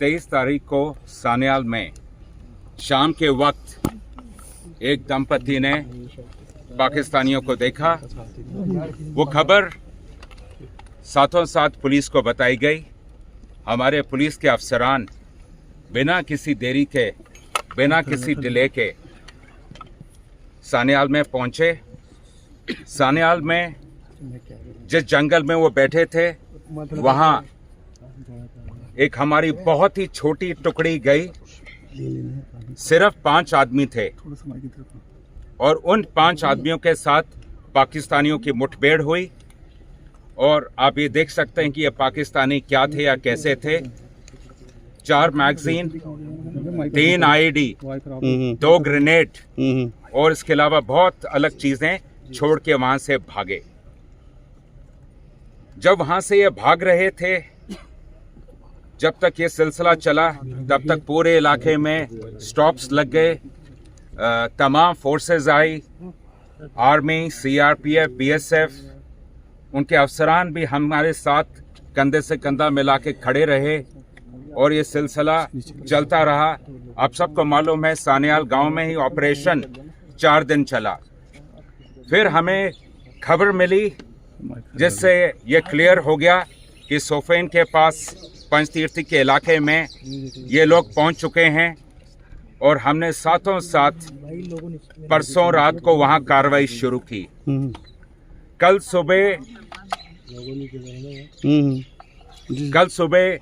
23 तारीख को सान्याल में शाम के वक्त एक दंपति ने पाकिस्तानियों को देखा। वो खबर साथों साथ पुलिस को बताई गई। हमारे पुलिस के अफसरान बिना किसी देरी के, बिना किसी डिले के सान्याल में पहुंचे। सान्याल में जिस जंगल में वो बैठे थे, वहां एक हमारी बहुत ही छोटी टुकड़ी गई। सिर्फ 5 आदमी थे और उन 5 आदमियों के साथ पाकिस्तानियों की मुठभेड़ हुई। और आप ये देख सकते हैं कि ये पाकिस्तानी क्या थे या कैसे थे। 4 मैगजीन, 3 आईडी, 2 ग्रेनेड और इसके अलावा बहुत अलग चीजें छोड़ के वहां से भागे। जब वहां से ये भाग रहे थे, जब तक ये सिलसिला चला, तब तक पूरे इलाके में स्टॉप्स लग गए। तमाम फोर्सेस आई, आर्मी, सीआरपीएफ, बीएसएफ, उनके अफसरान भी हमारे साथ कंधे से कंधा मिला के खड़े रहे और ये सिलसिला चलता रहा। आप सबको मालूम है, सान्याल गांव में ही ऑपरेशन 4 दिन चला। फिर हमें खबर मिली जिससे ये क्लियर हो गया कि सोफेन के पास पंचतीर्थी के इलाके में ये लोग पहुंच चुके हैं। और हमने साथों साथ परसों रात को वहां कार्रवाई शुरू की। कल सुबह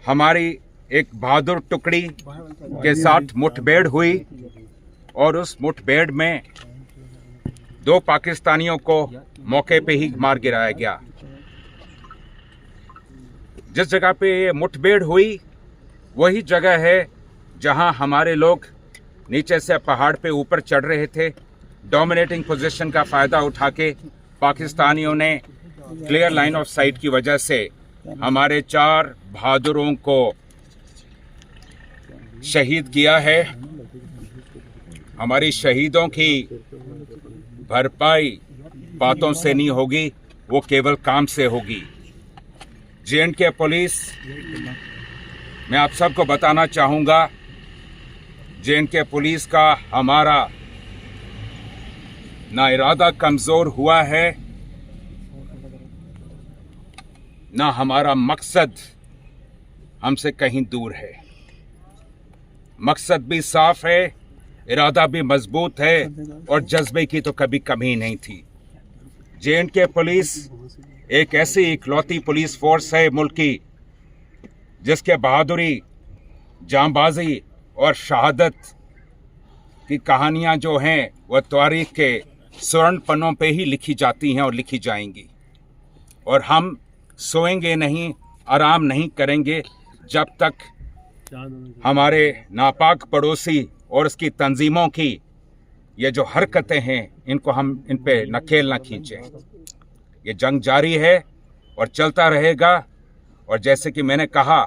हमारी एक बहादुर टुकड़ी के साथ मुठभेड़ हुई और उस मुठभेड़ में 2 पाकिस्तानियों को मौके पे ही मार गिराया गया। जिस जगह पे ये मुठभेड़ हुई वही जगह है जहां हमारे लोग नीचे से पहाड़ पे ऊपर चढ़ रहे थे। डोमिनेटिंग पोजीशन का फायदा उठा के पाकिस्तानियों ने क्लियर लाइन ऑफ साइट की वजह से हमारे 4 बहादुरों को शहीद किया है। हमारी शहीदों की भरपाई बातों से नहीं होगी, वो केवल काम से होगी। जे&के पुलिस, मैं आप सबको बताना चाहूंगा, जे&के पुलिस का हमारा ना इरादा कमजोर हुआ है, ना हमारा मकसद हमसे कहीं दूर है। मकसद भी साफ है, इरादा भी मजबूत है और जज्बे की तो कभी कमी नहीं थी। जे&के पुलिस एक ऐसी इकलौती पुलिस फोर्स है मुल्क की जिसके बहादुरी, जांबाजी और शहादत की कहानियां जो हैं वह तारीख के स्वर्ण पन्नों पे ही लिखी जाती हैं और लिखी जाएंगी। और हम सोएंगे नहीं, आराम नहीं करेंगे जब तक हमारे नापाक पड़ोसी और उसकी तंजीमों की ये जो हरकतें हैं, इनको हम इन पे नकेल न खींचें। ये जंग जारी है और चलता रहेगा। और जैसे कि मैंने कहा,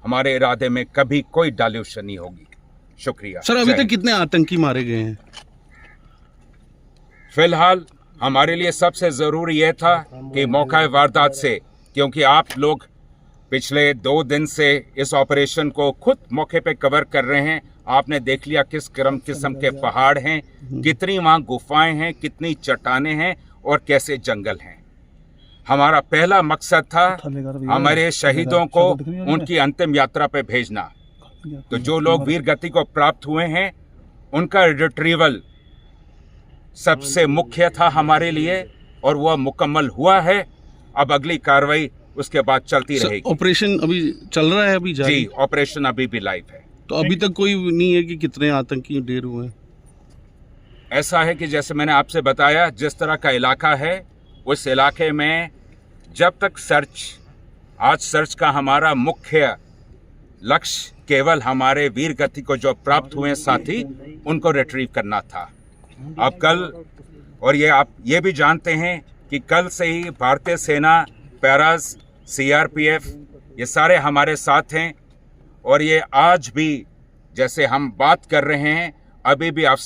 हमारे इरादे में कभी कोई डाल्यूशन नहीं होगी। शुक्रिया सर। अभी तक कितने आतंकी मारे गए हैं? फिलहाल हमारे लिए सबसे जरूरी यह था कि मौका वारदात से, क्योंकि आप लोग पिछले 2 दिन से इस ऑपरेशन को खुद मौके पे कवर कर रहे हैं। आपने देख लिया किस किस्म के पहाड़ हैं, कितनी वहां गुफाएं हैं, कितनी चट्टानें हैं और कैसे जंगल हैं। हमारा पहला मकसद था हमारे शहीदों को उनकी अंतिम यात्रा पे भेजना। तो जो लोग वीर गति को प्राप्त हुए हैं, उनका रिट्रीवल सबसे मुख्य था हमारे लिए और वह मुकम्मल हुआ है। अब अगली कार्रवाई उसके बाद चलती रहेगी। ऑपरेशन अभी चल रहा है? अभी जी, ऑपरेशन अभी भी लाइव है। तो अभी तक कोई नहीं है कि कितने आतंकी ढेर हुए हैं? ऐसा है कि जैसे मैंने आपसे बताया, जिस तरह का इलाका है, उस इलाके में जब तक आज सर्च का हमारा मुख्य लक्ष्य केवल हमारे वीर गति को जो प्राप्त हुए साथी, उनको रिट्रीव करना था। अब कल, और ये आप ये भी जानते हैं कि कल से ही भारतीय सेना, पैरास, सीआरपीएफ, ये सारे हमारे साथ हैं। और ये आज भी जैसे हम बात कर रहे हैं, अभी भी अफसर